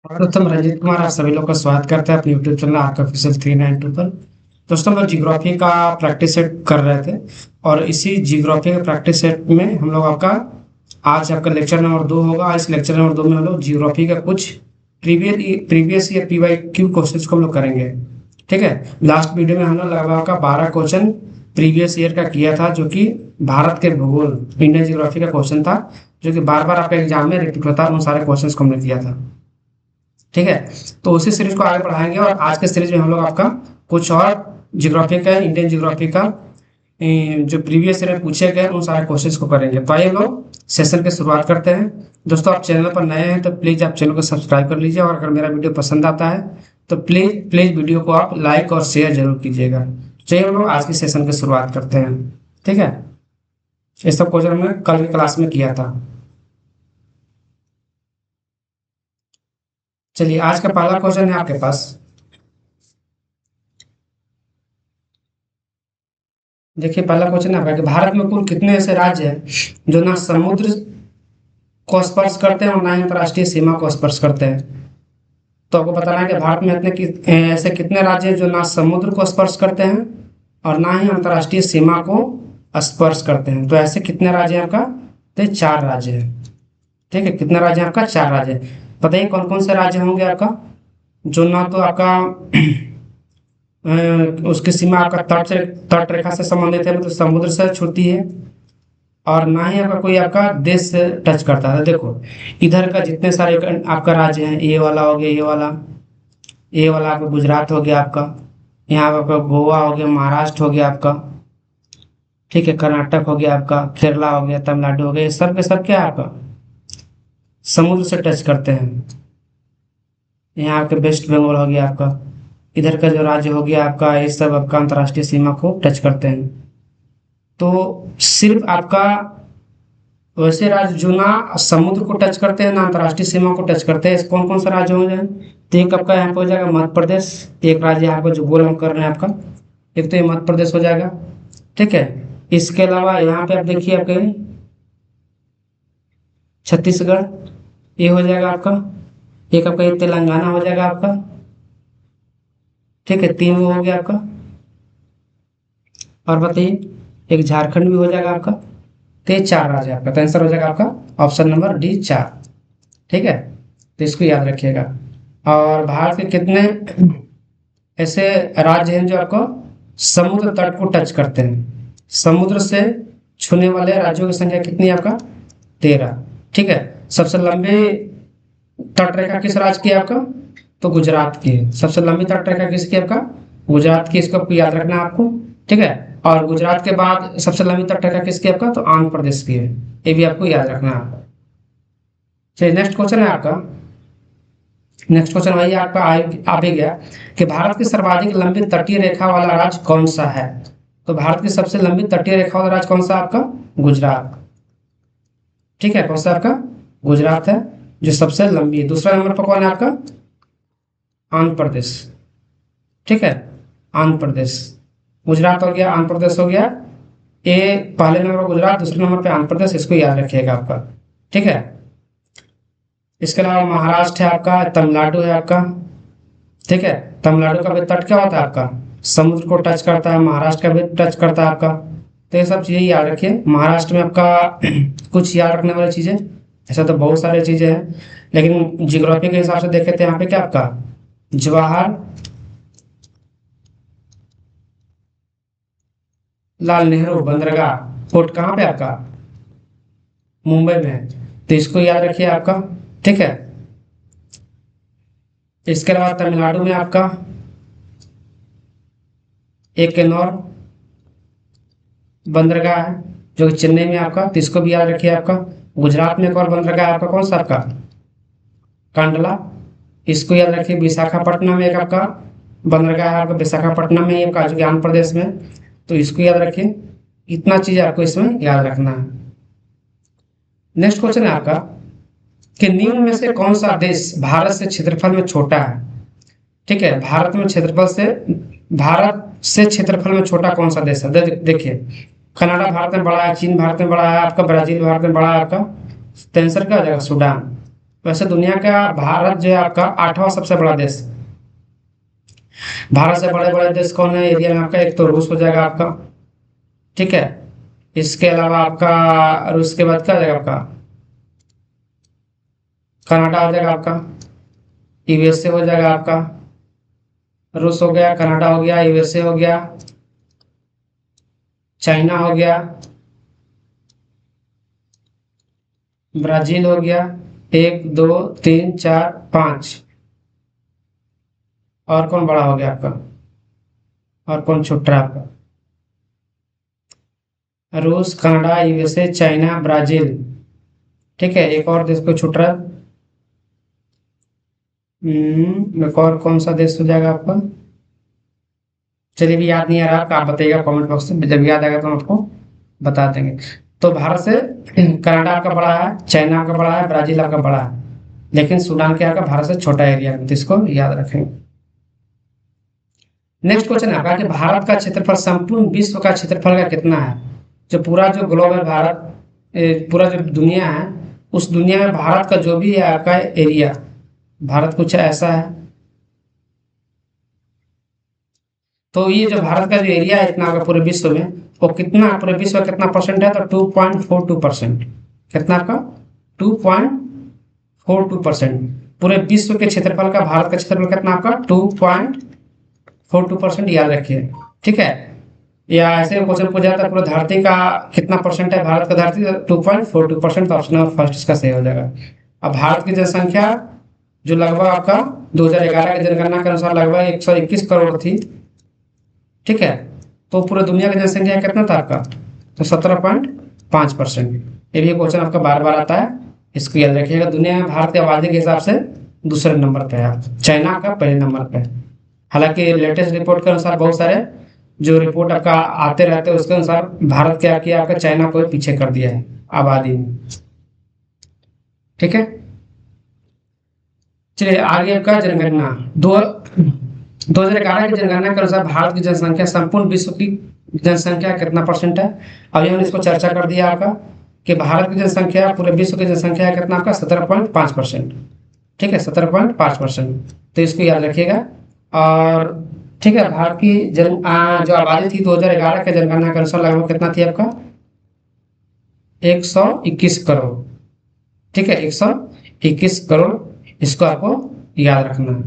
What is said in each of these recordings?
सर्वप्रथम रंजीत कुमार आप सभी लोग का स्वागत करते हैं अपने यूट्यूब चैनल आपका ऑफिशियल 392 पर। दोस्तों हम लोग जियोग्राफी का प्रैक्टिस सेट कर रहे थे और इसी जियोग्राफी के प्रैक्टिस सेट में हम लोग आपका आज आपका लेक्चर नंबर 2 होगा। इस लेक्चर नंबर 2 में हम लोग जियोग्राफी का कुछ प्रीवियस ईयर PYQ क्वेश्चन को हम लोग करेंगे। ठीक है, लास्ट वीडियो में हम लोग लगभग का 12 क्वेश्चन प्रीवियस ईयर का किया था, जो कि भारत के भूगोल इंडियन जियोग्राफी का क्वेश्चन था, जो कि बार बार आपका एग्जाम में रिपीट होता है। उन सारे क्वेश्चन को हमने किया था। ठीक है, तो उसी सीरीज को आगे बढ़ाएंगे और आज के सीरीज में हम लोग आपका कुछ और ज्योग्राफी का इंडियन ज्योग्राफी का जो प्रीवियस ईयर में पूछे गए उन सारे क्वेश्चंस को करेंगे। तो आइए हम लोग सेशन की शुरुआत करते हैं। दोस्तों आप चैनल पर नए हैं तो प्लीज आप चैनल को सब्सक्राइब कर लीजिए, और अगर मेरा वीडियो पसंद आता है तो प्लीज प्लीज वीडियो को आप लाइक और शेयर जरूर कीजिएगा। चलिए हम लोग आज की सेशन की शुरुआत करते हैं। ठीक है, ये सब क्वेश्चन हमने कल की क्लास में किया था। चलिए आज का पहला क्वेश्चन है आपके पास। देखिए पहला क्वेश्चन आपका कि भारत में कुल कितने ऐसे राज्य हैं जो ना समुद्र को स्पर्श करते हैं और ना ही अंतर्राष्ट्रीय सीमा को स्पर्श करते हैं। तो आपको बताना है कि भारत में ऐसे कितने राज्य हैं जो ना समुद्र को स्पर्श करते हैं और ना ही अंतर्राष्ट्रीय सीमा को स्पर्श करते हैं। तो ऐसे कितने राज्य हैं आपका? तो ये 4 राज्य हैं। ठीक है, कितने राज्य हैं आपका? 4 राज्य हैं। बताइए कौन कौन से राज्य होंगे आपका जो ना तो आपका उसकी सीमा आपका तट रेखा से संबंधित है, मतलब समुद्र से छूती है, और ना ही आपका कोई आपका देश से टच करता है। देखो इधर का जितने सारे आपका राज्य हैं, ये वाला हो गया, ये वाला आपका गुजरात हो गया आपका, यहाँ पे आपका गोवा हो गया, महाराष्ट्र हो गया आपका, ठीक है, कर्नाटक हो गया आपका, केरला हो गया, तमिलनाडु हो गया, ये सब के सब क्या है आपका समुद्र से टच करते हैं। यहाँ आपके वेस्ट बंगाल हो गया आपका, इधर का जो राज्य हो गया आपका, ये सब आपका अंतर्राष्ट्रीय सीमा को टच करते हैं। तो सिर्फ आपका वैसे राज्य जो ना समुद्र को टच करते हैं ना अंतर्राष्ट्रीय सीमा को टच करते हैं, कौन कौन सा राज्य हो जाए? तो एक आपका यहाँ पे हो जाएगा मध्य प्रदेश, एक राज्य यहाँ पे जो गोल हम कर रहे हैं आपका, एक तो ये मध्य प्रदेश हो जाएगा। ठीक है, इसके अलावा यहाँ पे आप देखिए आपके छत्तीसगढ़, ये हो जाएगा आपका, एक आपका ये तेलंगाना हो जाएगा आपका। ठीक है, 3 वो हो गया आपका, और बताइए एक झारखंड भी हो जाएगा आपका। तो ये 4 राज्य आपका, तो आंसर हो जाएगा आपका ऑप्शन नंबर डी 4। ठीक है, तो इसको याद रखिएगा। और भारत के कितने ऐसे राज्य हैं जो आपको समुद्र तट को टच करते हैं? समुद्र से छूने वाले राज्यों की संख्या कितनी है आपका? 13। ठीक है, सबसे लंबी तट रेखा किस राज्य की है आपका? तो गुजरात की है। सबसे लंबी तट रेखा किसकी है आपका? गुजरात की। इसको याद रखना है आपको। ठीक है, और गुजरात के बाद सबसे लंबी तट रेखा किसकी है आपका? तो आंध्र प्रदेश की है। ये भी आपको याद रखना है आपको। चलिए नेक्स्ट क्वेश्चन है आपका। नेक्स्ट क्वेश्चन वही आपका आ भी गया कि भारत की सर्वाधिक लंबी तटीय रेखा वाला राज्य कौन सा है? तो भारत की सबसे लंबी तटीय रेखा वाला राज्य कौन सा आपका? गुजरात। ठीक है, कौन सा आपका? गुजरात है जो सबसे लंबी है। दूसरा नंबर पर कौन है आपका? आंध्र प्रदेश। ठीक है, आंध्र प्रदेश। गुजरात हो गया, आंध्र प्रदेश हो गया। ये पहले नंबर गुजरात, दूसरे नंबर पे आंध्र प्रदेश, इसको याद रखिएगा आपका। ठीक है, इसके अलावा महाराष्ट्र है आपका, तमिलनाडु है आपका। ठीक है, तमिलनाडु का भी तट क्या होता है आपका? समुद्र को टच करता है। महाराष्ट्र का भी टच करता है आपका। तो ये सब चीजें याद रखिए। महाराष्ट्र में आपका कुछ याद रखने वाली चीजें, ऐसा तो बहुत सारी चीजें हैं, लेकिन जियोग्राफी के हिसाब से देखे तो यहाँ पे क्या आपका जवाहर लाल नेहरू बंदरगाह पोर्ट कहाँ पे आपका? मुंबई में है। तो इसको याद रखिए आपका। ठीक है, इसके अलावा तमिलनाडु में आपका एक किन्नौर बंदरगाह है जो कि चेन्नई में आपका, तो इसको भी याद रखिए आपका। गुजरात में एक और बंदरगाह है आपका, कौन सा आपका? कांडला। इसको याद रखिए। विशाखापट्टनम में एक आपका बंदरगाह है आपका, विशाखापट्टनम में आपका जो कि आंध्र प्रदेश में, तो इसको याद रखिए। इतना चीज आपको इसमें याद रखना है। नेक्स्ट क्वेश्चन है आपका कि निम्न में से कौन सा देश भारत से क्षेत्रफल में छोटा है? ठीक है, भारत से क्षेत्रफल में छोटा कौन सा देश है? देखिए कनाडा भारत में बड़ा है, चीन भारत में बड़ा है आपका, ब्राजील भारत में बड़ा है आपका, तो आंसर क्या हो जाएगा? सूडान। वैसे दुनिया का भारत जो है आपका 8वां सबसे बड़ा देश। भारत से बड़े बड़े देश कौन है एरिया में आपका? एक तो रूस हो जाएगा आपका, ठीक है। इसके अलावा आपका रूस के बाद क्या हो जाएगा आपका? कनाडा हो जाएगा आपका, यूएसए हो जाएगा आपका। रूस हो गया, कनाडा हो गया, यूएसए हो गया, चाइना हो गया, ब्राजील हो गया। एक दो तीन चार पांच। और कौन बड़ा हो गया आपका? और कौन छूट रहा है आपका? रूस, कनाडा, यूएसए, चाइना, ब्राजील, ठीक है। एक और देश को छूट रहा है। एक और कौन सा देश हो जाएगा आपका? चलिए भी याद नहीं आ रहा आपका, आप बताइएगा कमेंट बॉक्स में, जब याद आएगा तो हम आपको बता देंगे। तो भारत से कनाडा आपका बड़ा है, चाइना आपका बड़ा है, ब्राजील आपका बड़ा है, लेकिन सूडान क्या आपका भारत से छोटा एरिया है, तो इसको याद रखेंगे। नेक्स्ट क्वेश्चन है आपका कि भारत का क्षेत्रफल संपूर्ण विश्व का क्षेत्रफल का कितना है? जो पूरा जो ग्लोब है भारत, पूरा जो दुनिया है, उस दुनिया में भारत का जो भी है आपका एरिया, भारत कुछ ऐसा है। तो ये जो भारत का जो एरिया है इतना होगा पूरे विश्व में, वो कितना पूरे विश्व का कितना परसेंट है? तो 2.42%। कितना आपका? 2.42%। पूरे विश्व के क्षेत्रफल का भारत का क्षेत्रफल कितना आपका? 2.42%, याद रखिए, ठीक है। या ऐसे क्वेश्चन पूछा जाता है पूरा धरती का कितना परसेंट है भारत का धरती? 2.42%, तो ऑप्शन नंबर फर्स्ट इसका सही हो जाएगा। अब भारत की जनसंख्या जो लगभग आपका 2011 की जनगणना के अनुसार लगभग 121 करोड़ थी, ठीक है। तो पूरे दुनिया की जनसंख्या कितना था आपका? तो 17.5%। ये भी क्वेश्चन आपका बार बार आता है, इसको याद रखिएगा। दुनिया में भारत की आबादी के हिसाब से दूसरे नंबर पे है, चाइना का पहले नंबर पे है। हालांकि लेटेस्ट रिपोर्ट के अनुसार बहुत सारे जो रिपोर्ट आपका आते रहते हैं उसके अनुसार भारत क्या किया आपका, चाइना को पीछे कर दिया है आबादी में, ठीक है। चलिए आगे आपका जनगणना। 2011 की जनगणना के अनुसार भारत की जनसंख्या संपूर्ण विश्व की जनसंख्या कितना परसेंट है? अभी हमने इसको चर्चा कर दिया आपका कि भारत की जनसंख्या पूरे विश्व की जनसंख्या कितना आपका? 17.5%, ठीक है, 17.5%। तो इसको याद रखिएगा। और ठीक है, भारत की जो आबादी थी 2011 के जनगणना के अनुसार लगभग कितना थी आपका? 121 करोड़, ठीक है, 121 करोड़। इसको आपको याद रखना है।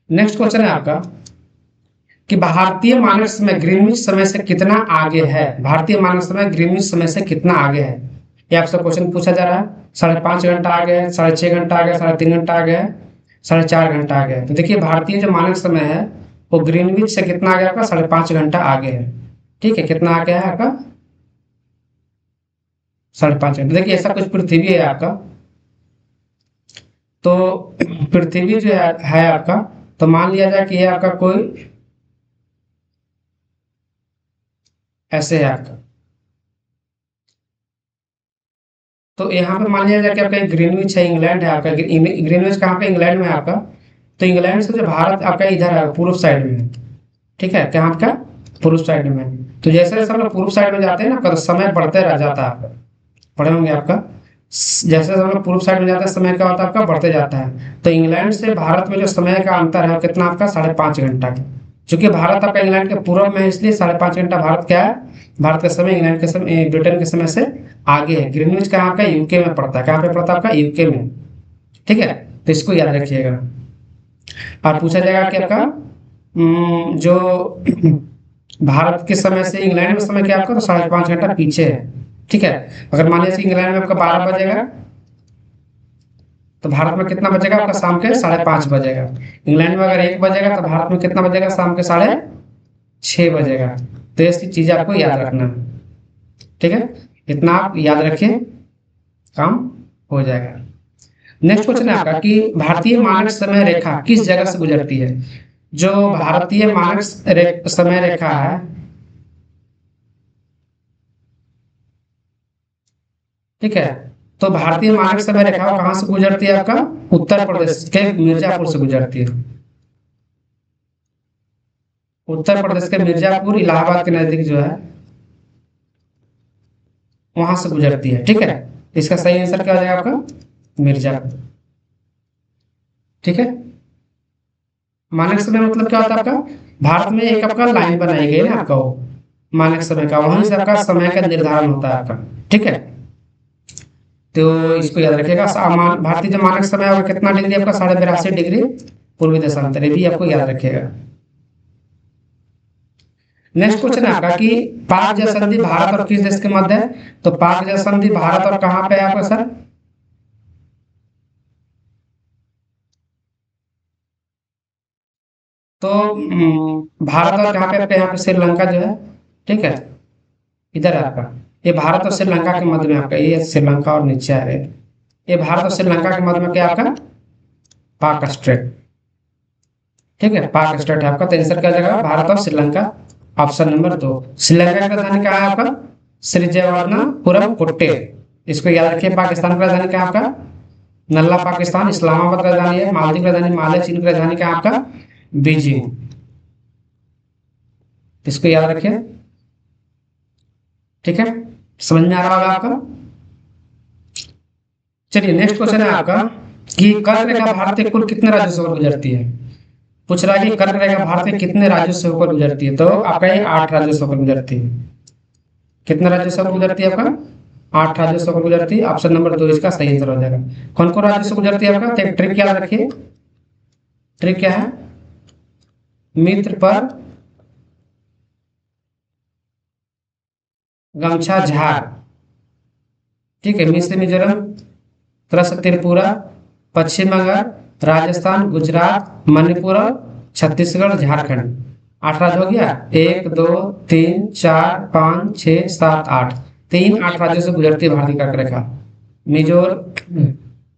नेक्स्ट क्वेश्चन है आपका कि भारतीय मानक समय ग्रीनविच समय से कितना आगे है? भारतीय मानक समय ग्रीनविच समय से कितना आगे है? ये आपसे क्वेश्चन पूछा जा रहा है। 5.5 घंटा आगे है, 6.5 घंटा आगे, 3.5 घंटा आगे है, 4.5 घंटा आगे है। तो देखिए भारतीय जो मानक समय है वो ग्रीनविच से कितना आगे आपका? 5.5 घंटा आगे है, ठीक है। कितना आगे है आपका? 5.5 घंटे। देखिए ऐसा कुछ पृथ्वी है आपका, तो पृथ्वी जो है आपका, तो मान लिया जाए कि ये आपका कोई ऐसे है आपका। तो यहाँ पे मान लिया जाए कि आपका ग्रीनविच है, इंग्लैंड है आपका। ग्रीनविच कहाँ पे? इंग्लैंड में है आपका। तो इंग्लैंड से जो भारत आपका इधर है पूर्व साइड में है, ठीक है। कहाँ आपका? पूर्व साइड में। तो जैसे जैसे हम लोग पूर्व साइड में जाते हैं ना, तो समय बढ़ते रह जाता है आपका, पढ़े होंगे आपका। जैसे जैसे हम लोग पूर्व साइड में जाते हैं समय क्या होता है आपका? बढ़ते जाता है। तो इंग्लैंड से भारत में जो समय का अंतर है वो कितना आपका? 5.5 घंटा का। चूंकि भारत आपका इंग्लैंड के पूर्व में है, इसलिए 5.5 घंटा भारत क्या है? भारत का समय इंग्लैंड के समय, ब्रिटेन के समय से आगे है। ग्रीनविच कहाँ का? यूके में पड़ता है। कहाँ पे पड़ता है आपका? यूके में, ठीक है। तो इसको याद रखिएगा। और पूछा जाएगा कि आपका जो भारत के समय से इंग्लैंड में समय क्या आपका? तो 5.5 घंटा पीछे है, ठीक है। अगर मान लीजिए इंग्लैंड में आपका 12 बजेगा, तो भारत में कितना बजेगा आपका? शाम के 5:30 बजेगा। इंग्लैंड में अगर 1 बजेगा तो भारत में कितना बजेगा? शाम के 6:30 बजेगा। तो ऐसी चीज आपको याद रखना है, ठीक है। इतना आप याद रखें, काम हो जाएगा। नेक्स्ट क्वेश्चन है आपका कि भारतीय मानक समय रेखा किस जगह से गुजरती है? जो भारतीय मानक समय रेखा है, ठीक है। तो भारतीय मानक समय रेखा कहाँ से गुजरती है आपका? उत्तर प्रदेश के मिर्जापुर से गुजरती है। उत्तर प्रदेश के मिर्जापुर इलाहाबाद के नजदीक जो है वहां से गुजरती है, ठीक है। इसका सही आंसर क्या हो जाएगा आपका? मिर्जापुर। ठीक है, मानक समय मतलब क्या होता है आपका, भारत में एक आपका लाइन बनाई गई है ना आपका, वो मानक समय का, वहीं से आपका समय का निर्धारण होता है आपका। ठीक है, तो इसको याद रखिएगा। भारतीय जो मानक समय होगा कितना डिग्री आपका, 82.5 डिग्री पूर्वी देशांतर, ये भी आपको याद रखिएगा। नेक्स्ट क्वेश्चन है आपका कि पाक जल संधि भारत और किस देश के मध्य है। तो पाक जल संधि भारत और कहाँ पे है आपका सर, तो भारत और कहाँ पे आपके, यहाँ पे श्रीलंका जो है। ठीक है, इधर है आपका, ये भारत और श्रीलंका के मध्य में आपका, ये श्रीलंका और नीचे है ये भारत और श्रीलंका के मध्य में क्या आपका, पाक स्ट्रेट। ठीक है, पाक स्ट्रेट है आपका, तो आंसर क्या जाएगा, भारत और श्रीलंका, ऑप्शन नंबर 2। श्रीलंका की राजधानी क्या है आपका, श्रीजयवर्धनपुरम कुट्टे। इसको याद रखिए। पाकिस्तान की राजधानी क्या है आपका, नल्ला पाकिस्तान। इस्लामाबाद की राजधानी है, मालदीव की राजधानी माले, चीन की राजधानी क्या है आपका, बीजिंग। इसको याद रखिए। ठीक है, समझ में आ रहा होगा आपका। चलिए नेक्स्ट क्वेश्चन है आपका कि कर्क रेखा भारत के कुल कितने राज्यों से होकर गुजरती है। पूछ रहा है कि कर्क रेखा भारत के कितने राज्यों से होकर गुजरती है, तो आपका ये 8 राज्यों से होकर गुजरती है। कितने राज्यों से होकर गुजरती है आपका, 8 राज्यों से होकर गुजरती है। ऑप्शन नंबर 2 इसका सही आंसर हो जाएगा। कौन कौन राज्यों से गुजरती है आपका, तो एक ट्रिक याद रखिए। ट्रिक क्या है, मित्र पर गमछा झार। ठीक है, मिस्र मिजोरम, त्रिपुरा, पश्चिम बंगाल, राजस्थान, गुजरात, मणिपुर और छत्तीसगढ़, झारखंड। 8 राज्य हो गया, 1 2 3 4 5 6 7 8, 8 राज्यों से गुजरती है भारतीय कर्क रेखा। मिजोर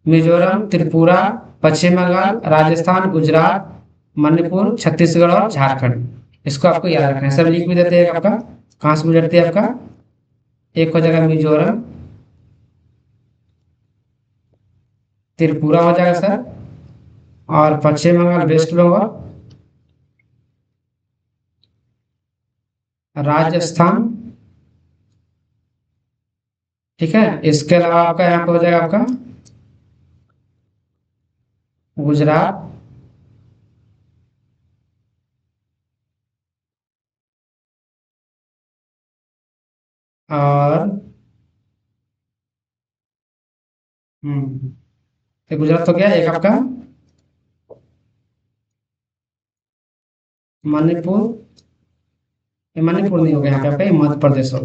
मिजोरम, त्रिपुरा, पश्चिम बंगाल, राजस्थान, गुजरात, मणिपुर, छत्तीसगढ़ और झारखंड। इसको आपको याद रखना है। सब लिख भी देते हैं आपका, कहाँ से गुजरती है आपका, एक हो जाएगा मिजोरम, त्रिपुरा हो जाएगा सर, और पश्चिम बंगाल, वेस्ट बंगाल, राजस्थान। ठीक है, इसके अलावा आपका यहाँ पे हो जाएगा आपका गुजरात, और तो गुजरात हो गया एक आपका, मणिपुर, ये मणिपुर नहीं हो गया यहाँ पे आपका, ये मध्य प्रदेश हो,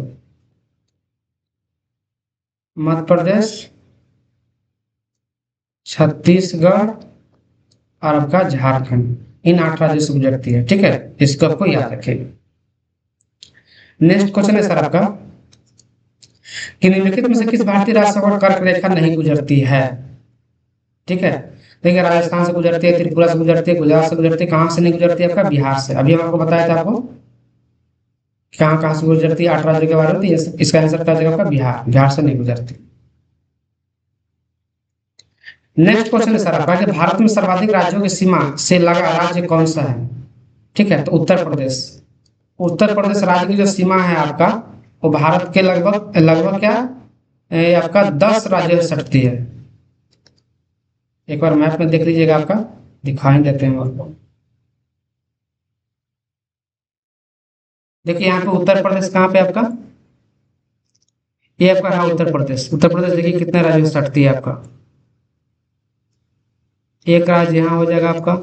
मध्य प्रदेश, छत्तीसगढ़ और आपका झारखंड। इन 8 राज्यों से गुजरती है। ठीक है, इसको आपको याद रखिए। नेक्स्ट क्वेश्चन है सर आपका कि निम्नलिखित में से किस भारतीय राज्य से होकर कर्क रेखा नहीं गुजरती है। ठीक है, देखिए राजस्थान से गुजरती है, त्रिपुरा से गुजरती है, गुजरात से गुजरती है, कहाँ से नहीं गुजरती है आपका, बिहार से। अभी हम आपको बताया था आपको कहाँ कहाँ से गुजरती है, 8 राज्यों के बारे में, तो इसका आंसर क्या जगह आपका, बिहार। बिहार से नहीं गुजरती। नेक्स्ट क्वेश्चन है सर आपका कि भारत में सर्वाधिक राज्यों की सीमा से लगा राज्य कौन सा है। ठीक है, तो उत्तर प्रदेश। उत्तर प्रदेश राज्य की जो सीमा है आपका, वो भारत के लगभग लगभग क्या, आपका 10 राज्यों से सटती है। एक बार मैप में देख लीजिएगा, आपका दिखाई देते हैं आपको। देखिए यहाँ पे उत्तर प्रदेश कहाँ पे आपका, ये आपका है उत्तर प्रदेश। उत्तर प्रदेश देखिए कितने राज्यों से सटती है आपका, एक राज्य यहाँ हो जाएगा आपका,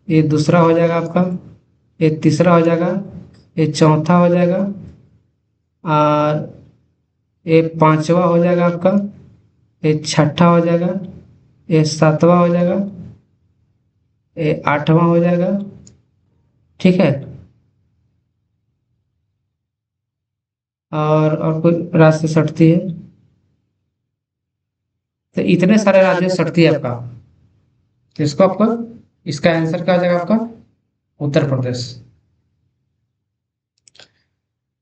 ये दूसरा हो जाएगा आपका, ये तीसरा हो जाएगा, ये चौथा हो जाएगा, और ये पांचवा हो जाएगा आपका, ये छठा हो जाएगा, ये सातवां हो जाएगा, ये आठवां हो जाएगा। ठीक है, और कोई राज्य से सटती है, तो इतने सारे राज्यों से सटती है आपका, तो इसको आपको, इसका आंसर क्या हो जाएगा आपका, उत्तर प्रदेश।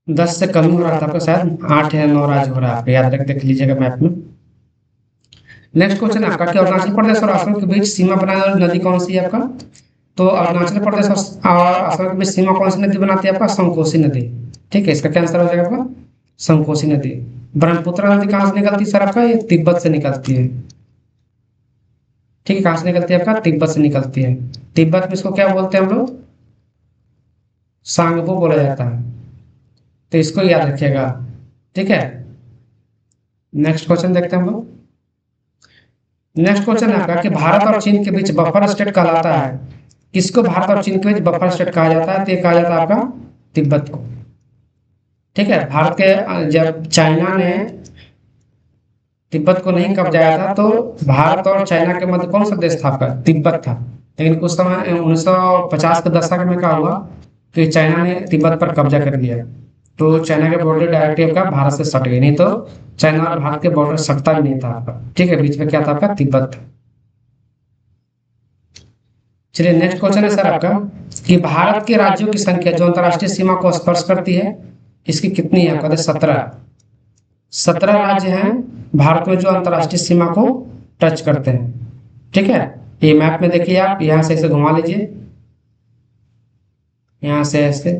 10 से कम हो रहा था आपका, शायद 8 या 9 राज्य हो रहा है आपका, याद रख देख लीजिएगा मैप में। नेक्स्ट क्वेश्चन आपका कि अरुणाचल प्रदेश और असम के बीच सीमा बनाने वाली नदी कौन सी है आपका। तो अरुणाचल प्रदेश और असम के बीच सीमा कौन सी नदी बनाती है आपका, संकोसी नदी। ठीक है, इसका क्या आंसर हो जाएगा आपका, संकोसी नदी। ब्रह्मपुत्र नदी कहाँ से निकलती है सर आपका, ये तिब्बत से निकलती है। ठीक है, कहाँ से निकलती है आपका, तिब्बत से निकलती है। तिब्बत में इसको क्या बोलते हैं हम लोग, सांगपो बोला जाता है, तो इसको याद रखिएगा। ठीक है, नेक्स्ट क्वेश्चन देखते हैं हम लोग। नेक्स्ट क्वेश्चन है आपका कि भारत और चीन के बीच बफर स्टेट कहलाता है, किसको भारत और चीन के बीच बफर स्टेट कहा जाता है, तो ये कहा जाता है आपका तिब्बत को। ठीक है, भारत के जब चाइना ने तिब्बत को नहीं कब्जाया था तो भारत और चाइना के मध्य कौन सा देश था आपका, तिब्बत था। लेकिन कुछ समय 1950 के दशक में क्या हुआ कि चाइना ने तिब्बत पर कब्जा कर लिया, तो चाइना के बॉर्डर डायरेक्टली का भारत से सट गई, नहीं तो चाइना और भारत के बॉर्डर सटता भी नहीं था आपका। ठीक है, बीच में क्या था आपका, तिब्बत था। चलिए नेक्स्ट क्वेश्चन है सर आपका कि भारत के राज्यों की संख्या जो अंतर्राष्ट्रीय सीमा को स्पर्श करती है, इसकी कितनी है आपका, 17। 17 राज्य हैं भारत में जो अंतर्राष्ट्रीय सीमा को टच करते हैं। ठीक है, ये मैप में देखिए, आप यहाँ से ऐसे घुमा लीजिए, यहाँ से ऐसे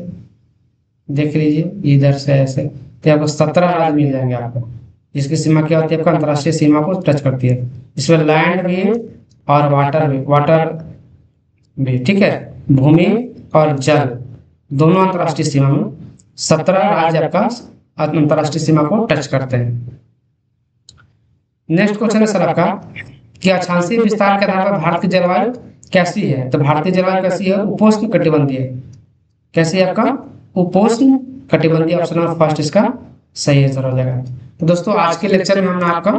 देख लीजिए, इधर से ऐसे, तो आपको 17 राज्य मिल जाएंगे आपको, जिसकी सीमा क्या होती है आपका, अंतर्राष्ट्रीय सीमा को टच करती है। इसमें लैंड भी और वाटर भी, ठीक है, भूमि और जल दोनों अंतर्राष्ट्रीय सीमा में 17 राज्य आपका अंतर्राष्ट्रीय सीमा को टच करते हैं। नेक्स्ट क्वेश्चन है सर आपका कि अक्षांशीय विस्तार के आधार पर भारत की जलवायु कैसी है, तो भारतीय जलवायु कैसी है, उपोष्ण कटिबंधीय। कैसी है आपका, उपोष्ण कटिबंधीय, ऑप्शन नंबर फर्स्ट इसका सही आंसर हो जाएगा। तो दोस्तों आज के लेक्चर में हमने आपका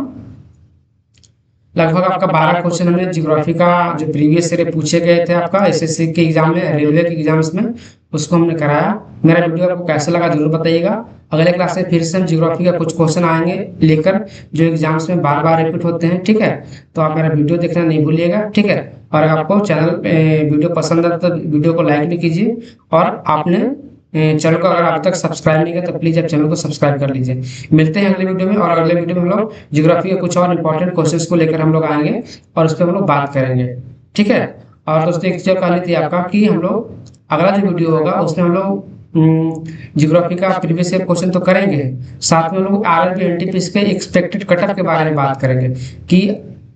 लगभग आपका 12 क्वेश्चन हमने ज्योग्राफी का जो प्रीवियस ईयर पूछे गए थे आपका एसएससी के एग्जाम में, रेलवे के एग्जाम्स में, उसको हमने कराया। मेरा वीडियो आपको कैसा लगा जरूर बताइएगा। अगले क्लास में फिर से हम ज्योग्राफी का कुछ क्वेश्चन आएंगे लेकर जो एग्जाम्स में बार बार रिपीट होते हैं। ठीक है, तो आप मेरा वीडियो देखना नहीं भूलिएगा। ठीक है, और अगर आपको चैनल वीडियो पसंद आता तो वीडियो को लाइक भी कीजिए, और आपने चैनल को अगर आप तक सब्सक्राइब नहीं किया तो प्लीज आप चैनल को सब्सक्राइब कर लीजिए। मिलते हैं अगले वीडियो में, और अगले वीडियो में हम लोग ज्योग्राफी के कुछ और इंपॉर्टेंट क्वेश्चंस को लेकर हम लोग आएंगे और उस पर हम लोग बात करेंगे। ठीक है, और दोस्तों एक चीज कहनी थी आपका कि हम लोग अगला जो वीडियो होगा उसमें हम लोग ज्योग्राफी का प्रीवियस ईयर क्वेश्चन तो करेंगे, साथ में हम लोग आरआरबी एनटीपीसी के एक्सपेक्टेड कटअप के बारे में बात करेंगे कि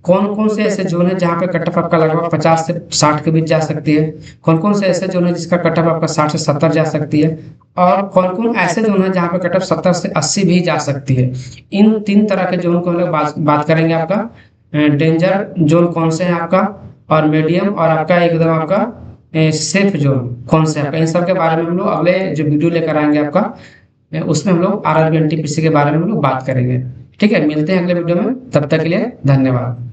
कौन कौन से ऐसे जोन है जहाँ पे कटअप आपका लगभग 50 से 60 के बीच जा सकती है, कौन कौन से ऐसे जोन है जिसका कटअप आपका 60 से 70 जा सकती है, और कौन कौन ऐसे जोन है जहाँ पे कटअप 70 से 80 भी जा सकती है। इन 3 तरह के जोन को हम लोग बात करेंगे। आपका डेंजर जोन कौन से है आपका, और मीडियम, और आपका एकदम आपका सेफ जोन कौन से आपका, इन सब के बारे में हम लोग अगले जो वीडियो लेकर आएंगे आपका उसमें हम लोग आरआरबी एनटीपीसी के बारे में हम लोग बात करेंगे। ठीक है, मिलते हैं अगले वीडियो में, तब तक के लिए धन्यवाद।